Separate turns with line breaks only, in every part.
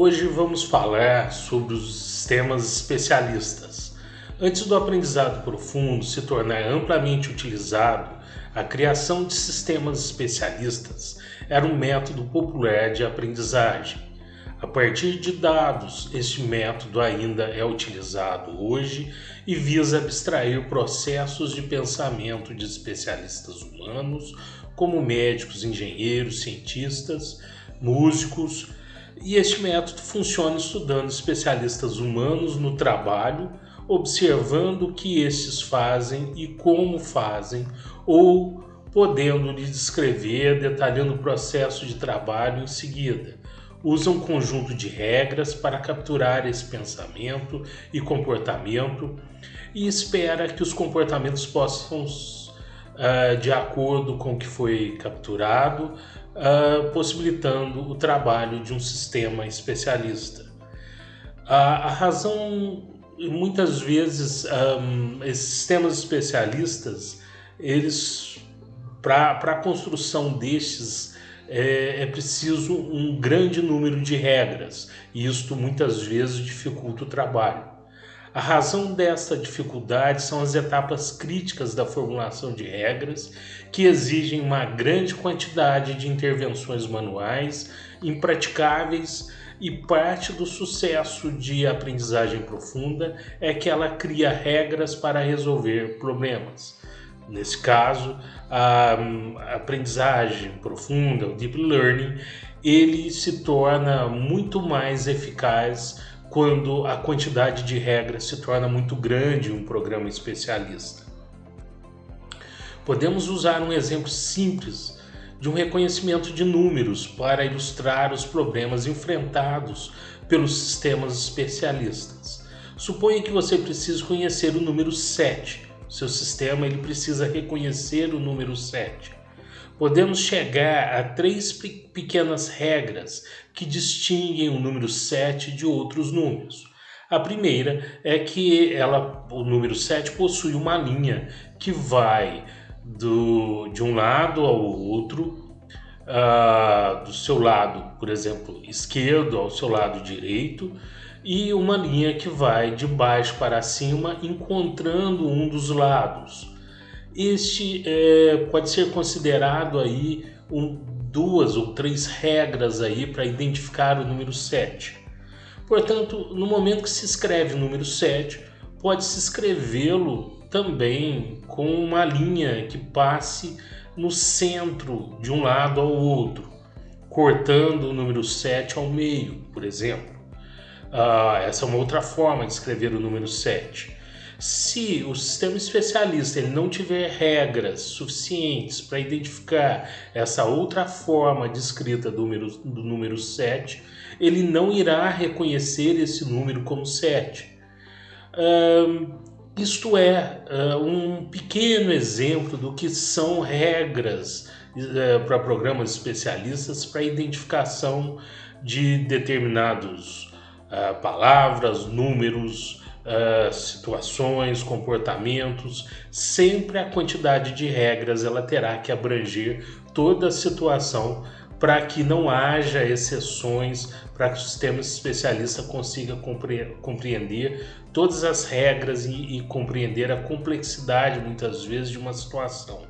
Hoje vamos falar sobre os sistemas especialistas. Antes do aprendizado profundo se tornar amplamente utilizado, a criação de sistemas especialistas era um método popular de aprendizagem. A partir de dados, este método ainda é utilizado hoje e visa abstrair processos de pensamento de especialistas humanos, como médicos, engenheiros, cientistas, músicos. E este método funciona estudando especialistas humanos no trabalho, observando o que estes fazem e como fazem, ou podendo lhe descrever, detalhando o processo de trabalho em seguida. Usa um conjunto de regras para capturar esse pensamento e comportamento e espera que os comportamentos possam, de acordo com o que foi capturado, possibilitando o trabalho de um sistema especialista. A razão, muitas vezes, esses sistemas especialistas, para a construção destes, é preciso um grande número de regras, e isto muitas vezes dificulta o trabalho. A razão desta dificuldade são as etapas críticas da formulação de regras, que exigem uma grande quantidade de intervenções manuais, impraticáveis, e parte do sucesso de aprendizagem profunda é que ela cria regras para resolver problemas. Nesse caso, a aprendizagem profunda, o deep learning, ele se torna muito mais eficaz quando a quantidade de regras se torna muito grande em um programa especialista. Podemos usar um exemplo simples de um reconhecimento de números para ilustrar os problemas enfrentados pelos sistemas especialistas. Suponha que você precise conhecer o número 7. Seu sistema ele precisa reconhecer o número 7. Podemos chegar a 3 pequenas regras que distinguem o número 7 de outros números. A primeira é que o número 7 possui uma linha que vai de um lado ao outro, do seu lado, por exemplo, esquerdo ao seu lado direito, e uma linha que vai de baixo para cima, encontrando um dos lados. Este pode ser considerado aí 2 ou 3 regras aí para identificar o número 7. Portanto, no momento que se escreve o número 7, pode-se escrevê-lo também com uma linha que passe no centro de um lado ao outro, cortando o número 7 ao meio, por exemplo. Essa é uma outra forma de escrever o número 7. Se o sistema especialista ele não tiver regras suficientes para identificar essa outra forma de escrita do número 7, ele não irá reconhecer esse número como 7. Isto é um pequeno exemplo do que são regras para programas especialistas para identificação de determinados palavras, números, situações, comportamentos. Sempre a quantidade de regras ela terá que abranger toda a situação para que não haja exceções, para que o sistema especialista consiga compreender todas as regras e compreender a complexidade, muitas vezes, de uma situação.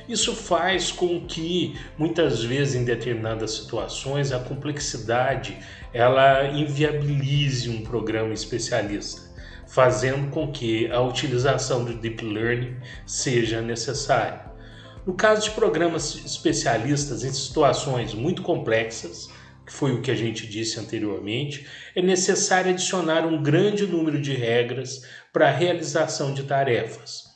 Isso faz com que, muitas vezes, em determinadas situações, a complexidade ela inviabilize um programa especialista, fazendo com que a utilização do Deep Learning seja necessária. No caso de programas especialistas em situações muito complexas, que foi o que a gente disse anteriormente, é necessário adicionar um grande número de regras para a realização de tarefas.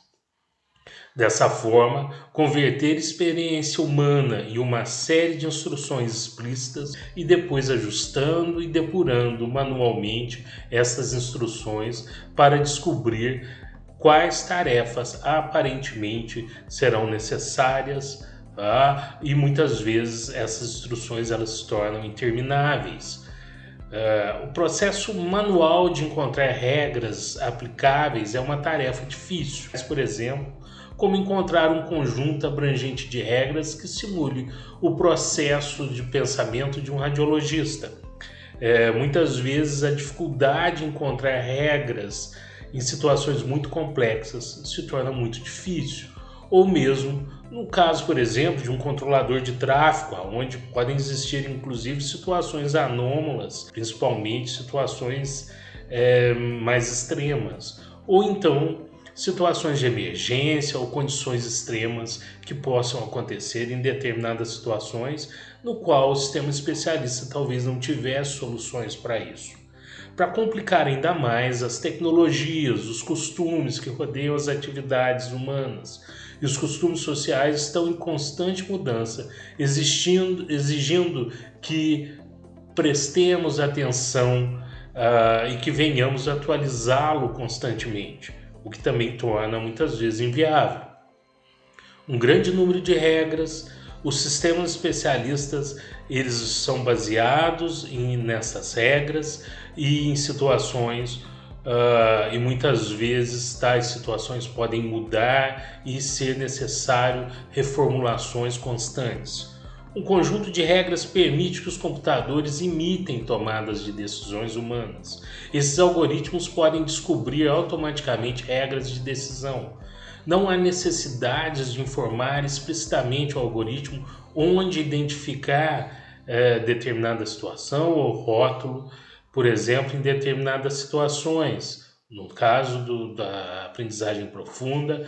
Dessa forma, converter experiência humana em uma série de instruções explícitas e depois ajustando e depurando manualmente essas instruções para descobrir quais tarefas aparentemente serão necessárias, e muitas vezes essas instruções elas se tornam intermináveis. O processo manual de encontrar regras aplicáveis é uma tarefa difícil. Por exemplo, como encontrar um conjunto abrangente de regras que simule o processo de pensamento de um radiologista. Muitas vezes a dificuldade em encontrar regras em situações muito complexas se torna muito difícil. Ou mesmo no caso, por exemplo, de um controlador de tráfego, onde podem existir inclusive situações anômalas, principalmente situações mais extremas. Ou então situações de emergência ou condições extremas que possam acontecer em determinadas situações, no qual o sistema especialista talvez não tivesse soluções para isso. Para complicar ainda mais, as tecnologias, os costumes que rodeiam as atividades humanas e os costumes sociais estão em constante mudança, exigindo que prestemos atenção e que venhamos atualizá-lo constantemente, o que também torna muitas vezes inviável. Um grande número de regras, os sistemas especialistas eles são baseados nessas regras e em situações e muitas vezes tais situações podem mudar e ser necessário reformulações constantes. Um conjunto de regras permite que os computadores imitem tomadas de decisões humanas. Esses algoritmos podem descobrir automaticamente regras de decisão. Não há necessidade de informar explicitamente ao algoritmo onde identificar determinada situação ou rótulo, por exemplo, em determinadas situações. No caso da aprendizagem profunda,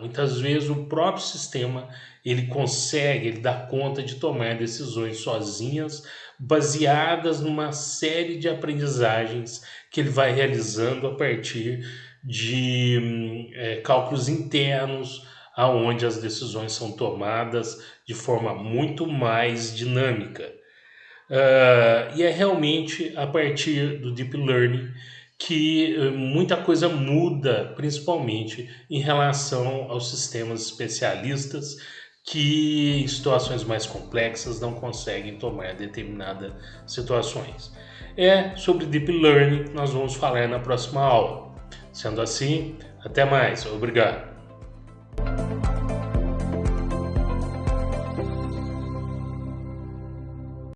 muitas vezes o próprio sistema ele dá conta de tomar decisões sozinhas, baseadas numa série de aprendizagens que ele vai realizando a partir de cálculos internos, aonde as decisões são tomadas de forma muito mais dinâmica. E é realmente a partir do Deep Learning que muita coisa muda, principalmente em relação aos sistemas especialistas que em situações mais complexas não conseguem tomar determinadas situações. Sobre Deep Learning que nós vamos falar na próxima aula. Sendo assim, até mais. Obrigado.